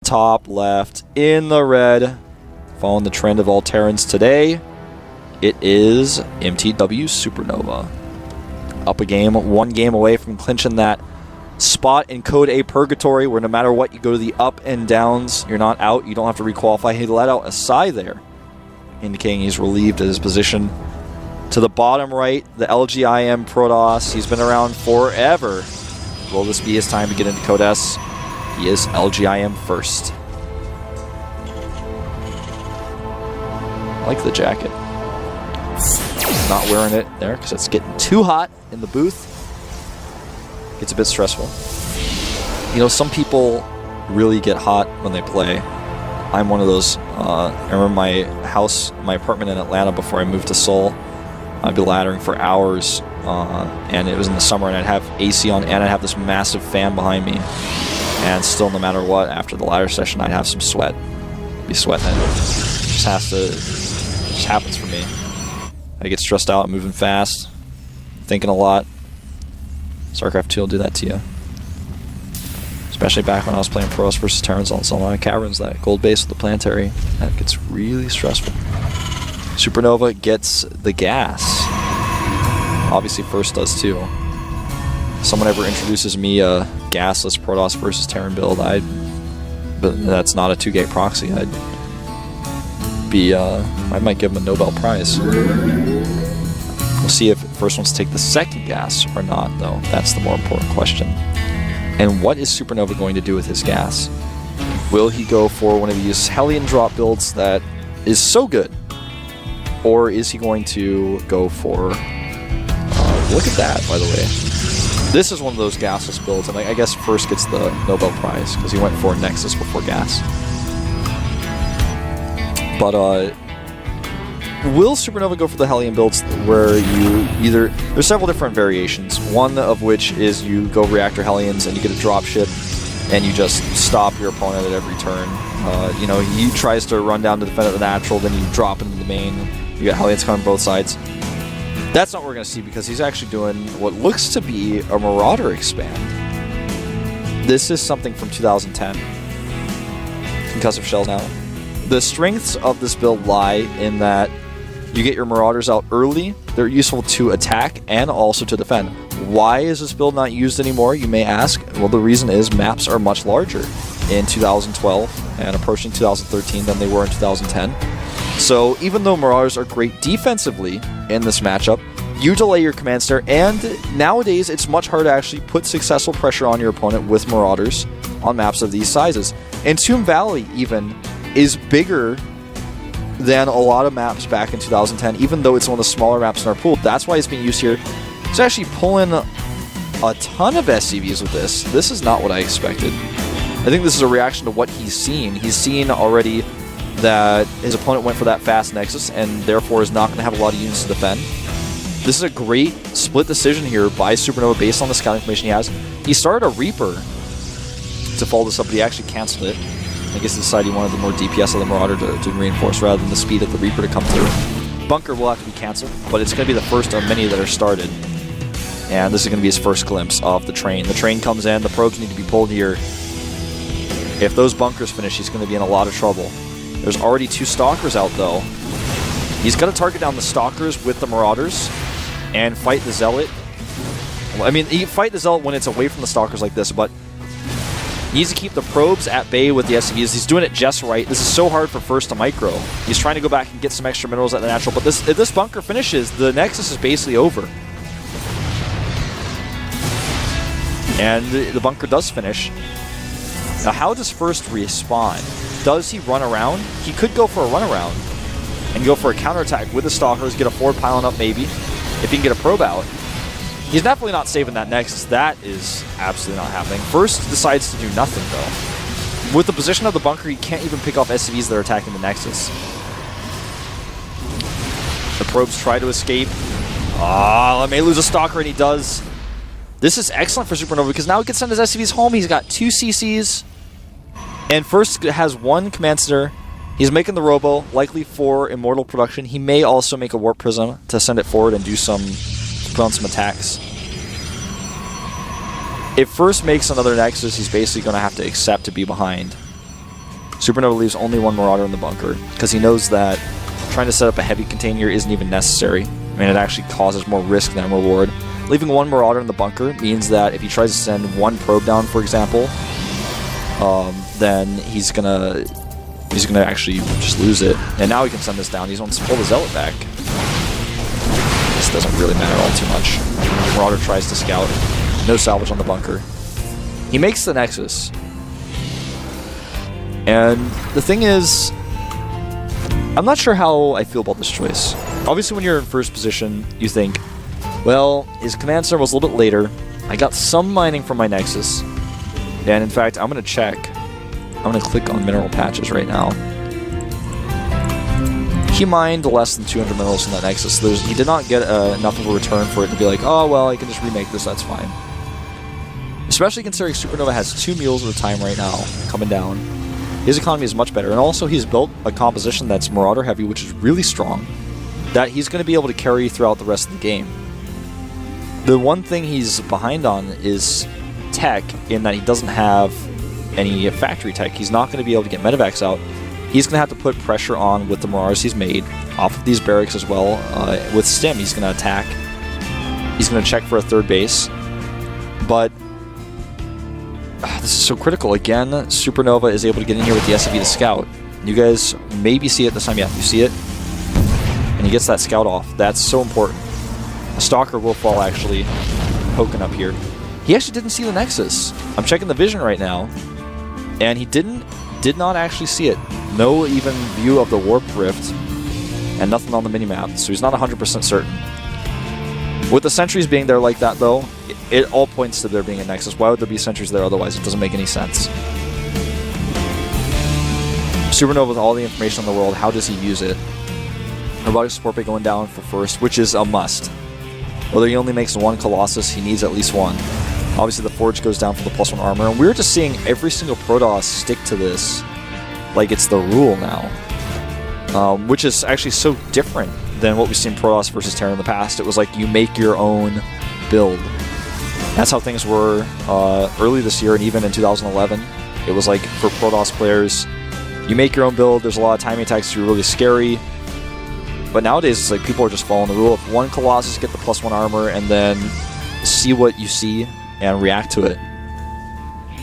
top left in the red. Following the trend of all Terrans today, it is MTW SuperNova. Up a game, one game away from clinching that spot in Code A Purgatory, where no matter what, you go to the up and downs. You're not out. You don't have to requalify. He let out a sigh there, indicating he's relieved at his position. To the bottom right, the LGIM Protoss. He's been around forever. Will this be his time to get into Code S? He is LGIM first. I like the jacket. Not wearing it there because it's getting too hot in the booth. Gets a bit stressful. You know, some people really get hot when they play. I'm one of those. I remember my apartment in Atlanta before I moved to Seoul. I'd be laddering for hours, and it was in the summer, and I'd have AC on, and I'd have this massive fan behind me. And still, no matter what, after the ladder session, I'd have some sweat. Be sweating it. Just happens for me. I get stressed out, moving fast, thinking a lot. StarCraft 2 will do that to you. Especially back when I was playing Protoss versus Terrans on some of caverns, that gold base with the planetary. That gets really stressful. SuperNova gets the gas. Obviously, first does too. Someone ever introduces me a gasless Protoss versus Terran build, but that's not a 2-gate proxy. I might give him a Nobel Prize. We'll see if first ones take the second gas or not, though. That's the more important question. And what is SuperNova going to do with his gas? Will he go for one of these Hellion drop builds that is so good? Or is he going to go for... look at that, by the way. This is one of those gasless builds, and I guess first gets the Nobel Prize, because he went for Nexus before gas. But, will SuperNova go for the Hellion builds where you either... There's several different variations. One of which is you go Reactor Hellions and you get a dropship and you just stop your opponent at every turn. You know, he tries to run down to defend at the natural, then you drop into the main. You got Hellions coming both sides. That's not what we're going to see because he's actually doing what looks to be a Marauder expand. This is something from 2010. Concussive shells now. The strengths of this build lie in that you get your Marauders out early. They're useful to attack and also to defend. Why is this build not used anymore, you may ask? Well, the reason is maps are much larger in 2012 and approaching 2013 than they were in 2010. So even though Marauders are great defensively in this matchup, you delay your command center, and nowadays it's much harder to actually put successful pressure on your opponent with Marauders on maps of these sizes. And Tomb Valley even is bigger than a lot of maps back in 2010, even though it's one of the smaller maps in our pool. That's why it's being used here. It's actually pulling a ton of SCVs with this. This is not what I expected. I think this is a reaction to what he's seen. He's seen already that his opponent went for that fast Nexus and therefore is not going to have a lot of units to defend. This is a great split decision here by SuperNova based on the scouting information he has. He started a Reaper to follow this up, but he actually canceled it. I guess he decided he wanted the more DPS of the Marauder to reinforce rather than the speed of the Reaper to come through. Bunker will have to be canceled, but it's going to be the first of many that are started. And this is going to be his first glimpse of the train. The train comes in, the probes need to be pulled here. If those bunkers finish, he's going to be in a lot of trouble. There's already 2 Stalkers out, though. He's going to target down the Stalkers with the Marauders and fight the Zealot. Well, I mean, he fight the Zealot when it's away from the Stalkers like this, but he needs to keep the probes at bay with the SCVs. He's doing it just right. This is so hard for first to micro. He's trying to go back and get some extra minerals at the natural, but if this bunker finishes, the Nexus is basically over. And the bunker does finish. Now, how does first respawn? Does he run around? He could go for a run around and go for a counterattack with the Stalkers, get a forward pylon up maybe, if he can get a probe out. He's definitely not saving that Nexus. That is absolutely not happening. First decides to do nothing, though. With the position of the bunker, he can't even pick off SCVs that are attacking the Nexus. The probes try to escape. Ah, may lose a Stalker, and he does. This is excellent for SuperNova because now he can send his SCVs home. He's got 2 CCs. And first has 1 command center. He's making the Robo, likely for Immortal production. He may also make a Warp Prism to send it forward and do put on some attacks. If first makes another Nexus, he's basically going to have to accept to be behind. SuperNova leaves only one Marauder in the bunker, because he knows that trying to set up a heavy container isn't even necessary. I mean, it actually causes more risk than reward. Leaving one Marauder in the bunker means that if he tries to send one probe down, for example, then he's gonna actually just lose it. And now he can send this down. He wants to pull the Zealot back. This doesn't really matter all too much. Marauder tries to scout. No salvage on the bunker. He makes the Nexus. And the thing is, I'm not sure how I feel about this choice. Obviously, when you're in first position, you think, well, his command center was a little bit later. I got some mining from my Nexus. And in fact, I'm going to check. I'm going to click on mineral patches right now. He mined less than 200 minerals in that Nexus. He did not get enough of a return for it to be like, oh, well, I can just remake this, that's fine. Especially considering SuperNova has 2 mules at a time right now, coming down. His economy is much better, and also he's built a composition that's Marauder heavy, which is really strong, that he's going to be able to carry throughout the rest of the game. The one thing he's behind on is tech, in that he doesn't have any factory tech. He's not going to be able to get medevacs out. He's going to have to put pressure on with the Marauders he's made, off of these barracks as well. With Stim, he's going to attack. He's going to check for a third base. But this is so critical. Again, SuperNova is able to get in here with the SCV to scout. You guys maybe see it this time. Yeah, you see it. And he gets that scout off. That's so important. A Stalker will fall, actually, poking up here. He actually didn't see the Nexus. I'm checking the vision right now, and he did not actually see it. No even view of the Warp Rift, and nothing on the minimap, so he's not 100% certain. With the sentries being there like that, though, it all points to there being a Nexus. Why would there be sentries there otherwise? It doesn't make any sense. SuperNova with all the information in the world, how does he use it? Robotic support bay going down for first, which is a must. Whether he only makes one Colossus, he needs at least one. Obviously, the Forge goes down for the +1 armor, and we're just seeing every single Protoss stick to this like it's the rule now, which is actually so different than what we've seen Protoss versus Terran in the past. It was like you make your own build. That's how things were early this year, and even in 2011. It was like, for Protoss players, you make your own build, there's a lot of timing attacks that are really scary. But nowadays, it's like people are just following the rule of one Colossus, get the +1 armor, and then see what you see and react to it.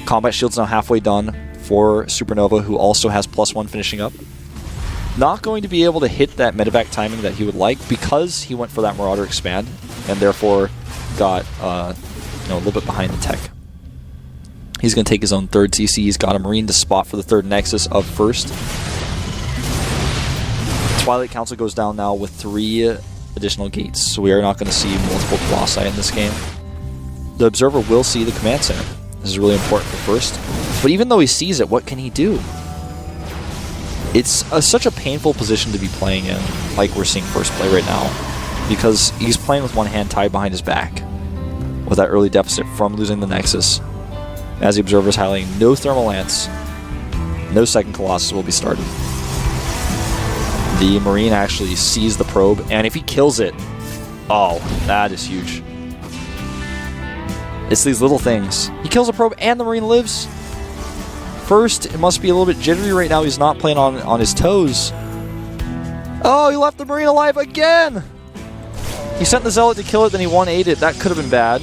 Combat Shield's now halfway done for SuperNova, who also has +1 finishing up. Not going to be able to hit that medevac timing that he would like, because he went for that Marauder expand, and therefore got a little bit behind the tech. He's going to take his own third TC. He's got a Marine to spot for the third Nexus of first. Twilight Council goes down now with 3 additional gates, so we are not going to see multiple Colossi in this game. The Observer will see the command center. This is really important for first. But even though he sees it, what can he do? It's such a painful position to be playing in, like we're seeing first play right now, because he's playing with one hand tied behind his back, with that early deficit from losing the Nexus. As the Observer's highlighting, no Thermal Lance, no second Colossus will be started. The Marine actually sees the probe, and if he kills it, oh, that is huge. It's these little things. He kills a probe and the Marine lives. First, it must be a little bit jittery right now. He's not playing on his toes. Oh, he left the Marine alive again! He sent the Zealot to kill it, then he 1-8'd it. That could have been bad.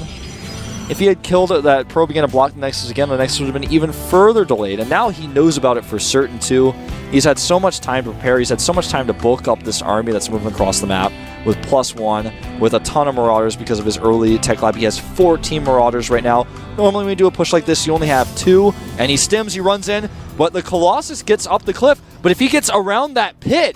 If he had killed it, that probe again and blocked the Nexus again, the Nexus would have been even further delayed. And now he knows about it for certain, too. He's had so much time to prepare. He's had so much time to bulk up this army that's moving across the map with +1, with a ton of Marauders because of his early tech lab. He has 14 Marauders right now. Normally when you do a push like this, you only have 2, and he stims, he runs in, but the Colossus gets up the cliff. But if he gets around that pit,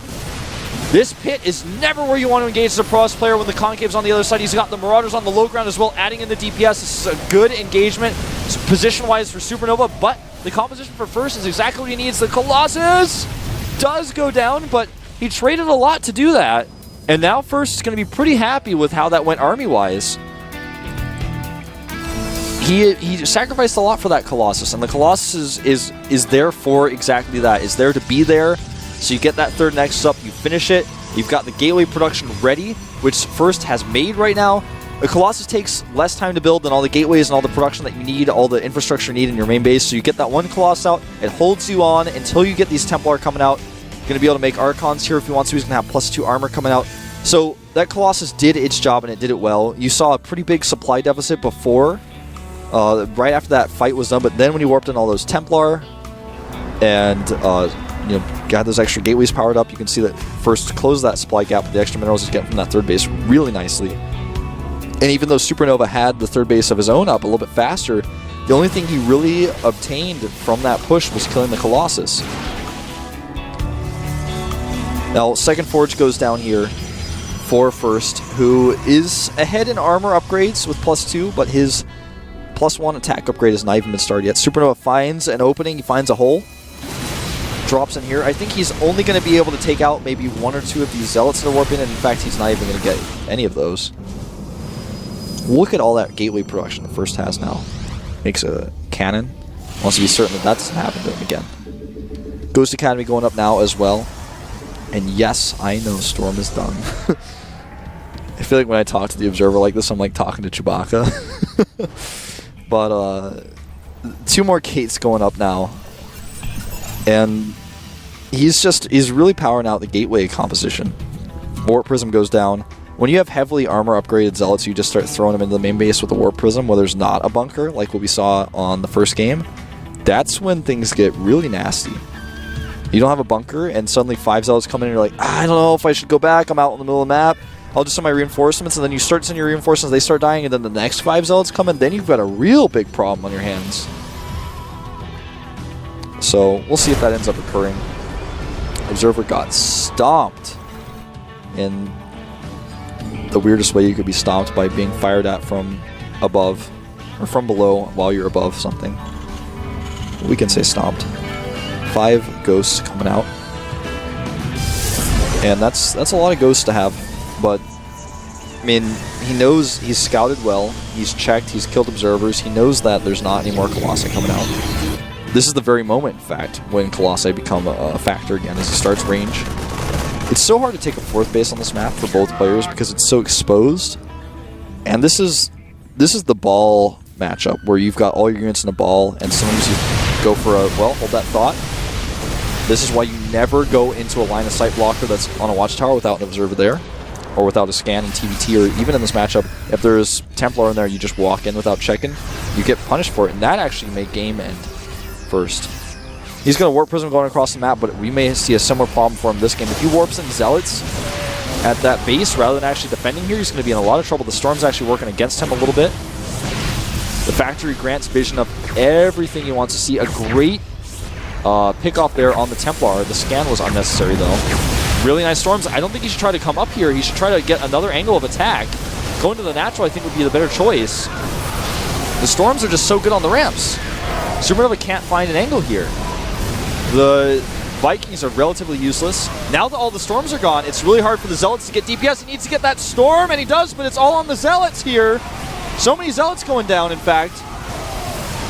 this pit is never where you want to engage as a Protoss player when the Concave's on the other side. He's got the Marauders on the low ground as well, adding in the DPS. This is a good engagement position-wise for SuperNova, but the composition for first is exactly what he needs. The Colossus does go down, but he traded a lot to do that. And now first is going to be pretty happy with how that went army-wise. He sacrificed a lot for that Colossus, and the Colossus is there for exactly that. Is there to be there, so you get that third Nexus up, you finish it, you've got the Gateway production ready, which first has made right now, The Colossus takes less time to build than all the gateways and all the production that you need, all the infrastructure you need in your main base. So you get that one Colossus out, it holds you on until you get these Templar coming out. You're going to be able to make Archons here if he wants to. He's going to have +2 armor coming out. So that Colossus did its job, and it did it well. You saw a pretty big supply deficit before, right after that fight was done, but then when you warped in all those Templar and you know, got those extra gateways powered up, you can see that first close that supply gap with the extra minerals he's getting from that third base really nicely. And even though SuperNova had the third base of his own up a little bit faster, the only thing he really obtained from that push was killing the Colossus. Now, second Forge goes down here for first, who is ahead in armor upgrades with +2, but his +1 attack upgrade has not even been started yet. SuperNova finds an opening, he finds a hole, drops in here. I think he's only going to be able to take out maybe 1 or 2 of these Zealots that are warping, and in fact, he's not even going to get any of those. Look at all that gateway production the first has now. Makes a cannon. Wants to be certain that doesn't happen to him again. Ghost Academy going up now as well. And yes, I know Storm is done. I feel like when I talk to the Observer like this, I'm like talking to Chewbacca. But 2 more gates going up now. And he's really powering out the gateway composition. Warp Prism goes down. When you have heavily armor upgraded Zealots, you just start throwing them into the main base with a Warp Prism where there's not a bunker, like what we saw on the first game. That's when things get really nasty. You don't have a bunker, and suddenly 5 Zealots come in, and you're like, I don't know if I should go back, I'm out in the middle of the map, I'll just send my reinforcements, and then you start sending your reinforcements, they start dying, and then the next 5 Zealots come in, then you've got a real big problem on your hands. So, we'll see if that ends up occurring. Observer got stomped in the weirdest way you could be stomped, by being fired at from above, or from below while you're above something. We can say stomped. 5 ghosts coming out. And that's a lot of ghosts to have, but I mean, he knows he's scouted well, he's checked, he's killed observers, he knows that there's not any more Colossi coming out. This is the very moment, in fact, when Colossi become a factor again as he starts range. It's so hard to take a 4th base on this map for both players because it's so exposed. And this is the ball matchup where you've got all your units in a ball, and sometimes you go for a, well, hold that thought. This is why you never go into a line of sight blocker that's on a watchtower without an observer there, or without a scan and TVT, or even in this matchup, if there's Templar in there, you just walk in without checking, you get punished for it, and that actually may game end first. He's going to Warp Prism going across the map, but we may see a similar problem for him this game. If he warps in Zealots at that base rather than actually defending here, he's going to be in a lot of trouble. The Storm's actually working against him a little bit. The Factory grants vision of everything he wants to see. A great pick off there on the Templar. The scan was unnecessary, though. Really nice Storms. I don't think he should try to come up here. He should try to get another angle of attack. Going to the natural, I think, would be the better choice. The Storms are just so good on the ramps. SuperNova can't find an angle here. The Vikings are relatively useless. Now that all the Storms are gone, it's really hard for the Zealots to get DPS. He needs to get that Storm, and he does, but it's all on the Zealots here. So many Zealots going down, in fact.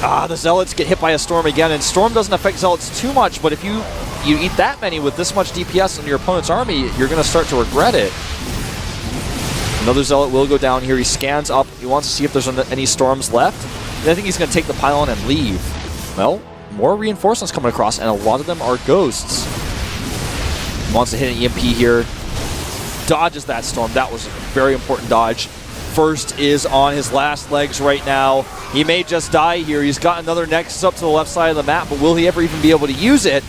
The Zealots get hit by a Storm again, and Storm doesn't affect Zealots too much, but if you eat that many with this much DPS on your opponent's army, you're going to start to regret it. Another Zealot will go down here. He scans up. He wants to see if there's any Storms left. And I think he's going to take the pylon and leave. Well, more reinforcements coming across, and a lot of them are ghosts. He wants to hit an EMP here. Dodges that Storm. That was a very important dodge. First is on his last legs right now. He may just die here. He's got another Nexus up to the left side of the map, but will he ever even be able to use it?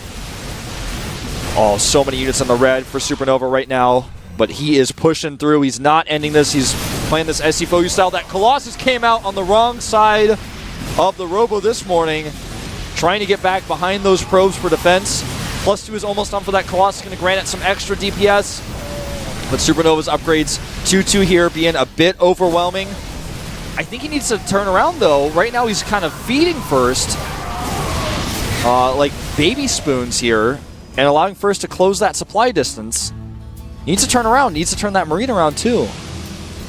Oh, so many units in the red for SuperNova right now, but he is pushing through. He's not ending this. He's playing this SC4U style. That Colossus came out on the wrong side of the Robo this morning, trying to get back behind those probes for defense. +2 is almost on for that Colossus, going to grant it some extra DPS. But SuperNova's upgrades 2-2 here being a bit overwhelming. I think he needs to turn around, though. Right now he's kind of feeding first, like baby spoons here, and allowing first to close that supply distance. He needs to turn around. He needs to turn that Marine around, too.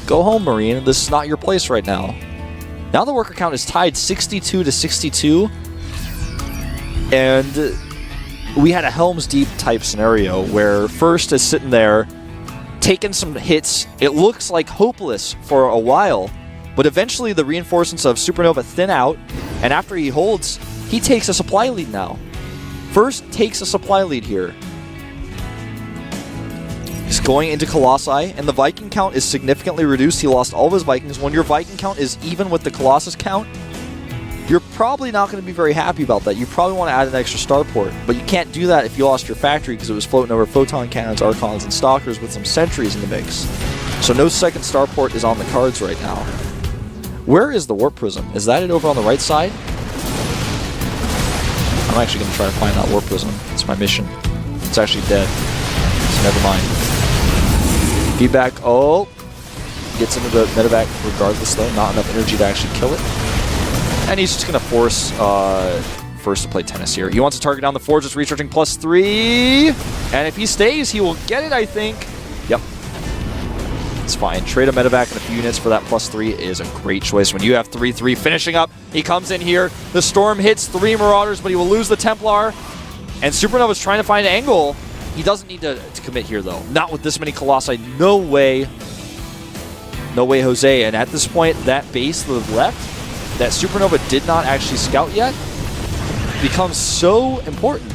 Go home, Marine. This is not your place right now. Now the worker count is tied 62 to 62. And we had a Helm's Deep type scenario where first is sitting there taken some hits. It looks like hopeless for a while, but eventually the reinforcements of SuperNova thin out, and after he holds, he takes a supply lead now. First takes a supply lead here. He's going into Colossi, and the Viking count is significantly reduced. He lost all of his Vikings. When your Viking count is even with the Colossus count, you're probably not going to be very happy about that. You probably want to add an extra starport, but you can't do that if you lost your factory because it was floating over photon cannons, archons, and stalkers with some sentries in the mix. So no second starport is on the cards right now. Where is the warp prism? Is that it over on the right side? I'm actually going to try to find that warp prism. It's my mission. It's actually dead, so never mind. Feedback. Oh, gets into the medevac regardless though. Not enough energy to actually kill it. And he's just going to force first to play tennis here. He wants to target down the forge. It's recharging +3. And if he stays, he will get it, I think. Yep. It's fine. Trade a medevac and a few units for that +3 is a great choice. When you have 3-3 finishing up, he comes in here. The storm hits 3 Marauders, but he will lose the Templar. And SuperNova's trying to find an angle. He doesn't need to commit here, though. Not with this many Colossi. No way. No way, Jose. And at this point, that base to the left that SuperNova did not actually scout yet becomes so important.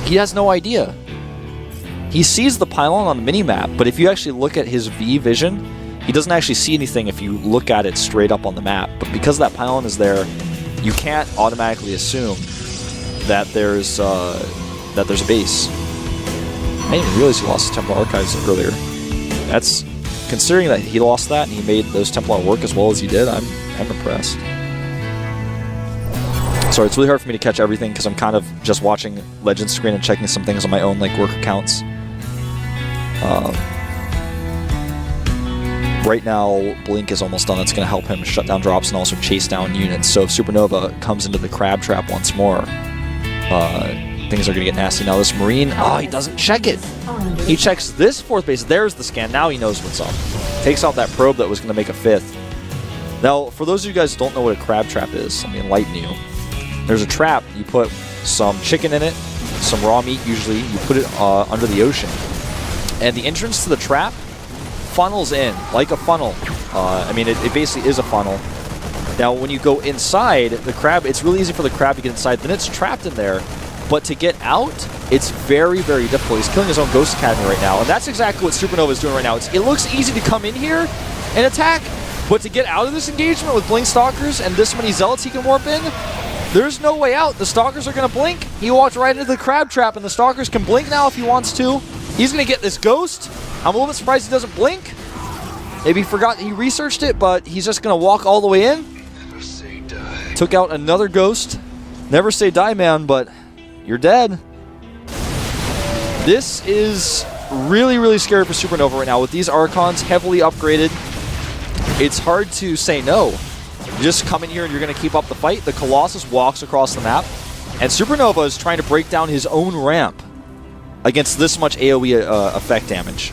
He has no idea. He sees the pylon on the minimap, but if you actually look at his V vision, he doesn't actually see anything if you look at it straight up on the map. But because that pylon is there, you can't automatically assume that there's a base. I didn't even realize he lost the Templar Archives earlier. That's considering that he lost that and he made those Templar work as well as he did. I'm impressed. Sorry, it's really hard for me to catch everything because I'm kind of just watching Legends screen and checking some things on my own, like work accounts. Right now, Blink is almost done. It's going to help him shut down drops and also chase down units. So if SuperNova comes into the crab trap once more, things are going to get nasty. Now this Marine, he doesn't check it. He checks this 4th base. There's the scan. Now he knows what's up. Takes out that probe that was going to make a 5th. Now, for those of you guys who don't know what a crab trap is, I mean, enlighten you. There's a trap. You put some chicken in it, some raw meat usually. You put it under the ocean. And the entrance to the trap funnels in, like a funnel. I mean, it basically is a funnel. Now, when you go inside, the crab, it's really easy for the crab to get inside. Then it's trapped in there. But to get out, it's very, very difficult. He's killing his own Ghost Academy right now. And that's exactly what SuperNova is doing right now. It looks easy to come in here and attack, but to get out of this engagement with Blink Stalkers and this many Zealots he can warp in, there's no way out. The Stalkers are going to blink. He walked right into the crab trap, and the Stalkers can blink now if he wants to. He's going to get this Ghost. I'm a little bit surprised he doesn't blink. Maybe he forgot he researched it, but he's just going to walk all the way in. Never say die. Took out another Ghost. Never say die, man, but you're dead. This is really, really scary for SuperNova right now. With these Archons heavily upgraded, it's hard to say no. You just come in here and you're going to keep up the fight. The Colossus walks across the map, and SuperNova is trying to break down his own ramp against this much AoE effect damage.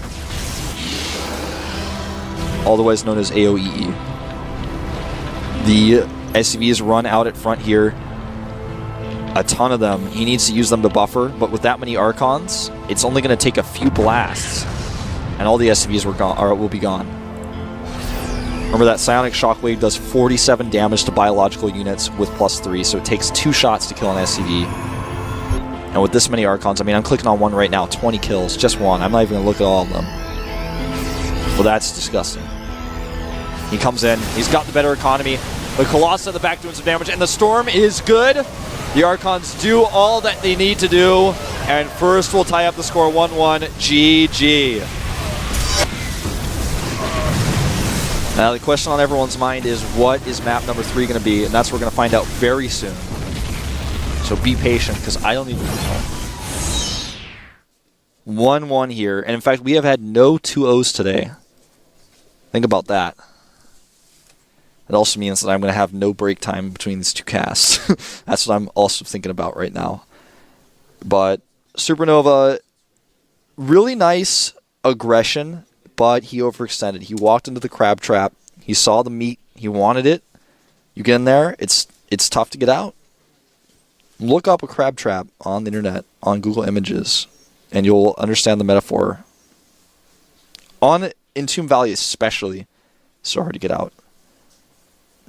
Otherwise known as AoE. The SCVs run out at front here. A ton of them. He needs to use them to buffer, but with that many Archons, it's only going to take a few blasts, and all the SCVs will be gone. Remember that Psionic Shockwave does 47 damage to biological units with +3, so it takes 2 shots to kill an SCV. And with this many Archons, I mean, I'm clicking on one right now, 20 kills, just one. I'm not even going to look at all of them. Well, that's disgusting. He comes in, he's got the better economy. The Colossus at the back doing some damage, and the Storm is good. The Archons do all that they need to do, and first we'll tie up the score 1-1, GG. Now the question on everyone's mind is, what is map number 3 going to be? And that's what we're going to find out very soon. So be patient, because I don't even know. 1-1 here, and in fact we have had no 2-0s today. Think about that. It also means that I'm going to have no break time between these two casts. That's what I'm also thinking about right now. But SuperNova, really nice aggression, but he overextended. He walked into the crab trap. He saw the meat. He wanted it. You get in there, it's tough to get out. Look up a crab trap on the internet, on Google Images, and you'll understand the metaphor On Entomb Valley especially, so hard to get out.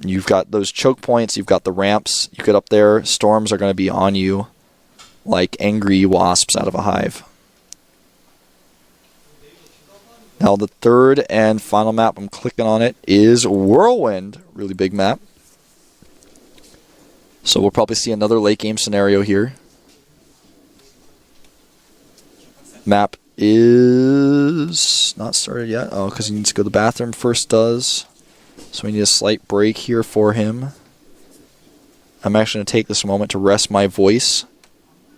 You've got those choke points, you've got the ramps. You get up there, storms are going to be on you like angry wasps out of a hive. Now the third and final map, I'm clicking on it, is Whirlwind. Really big map. So we'll probably see another late game scenario here. Map is not started yet. Oh, because he needs to go to the bathroom first does. So we need a slight break here for him. I'm actually going to take this moment to rest my voice.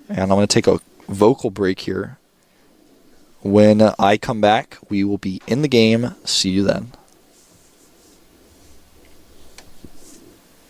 And I'm going to take a vocal break here. When I come back, we will be in the game. See you then.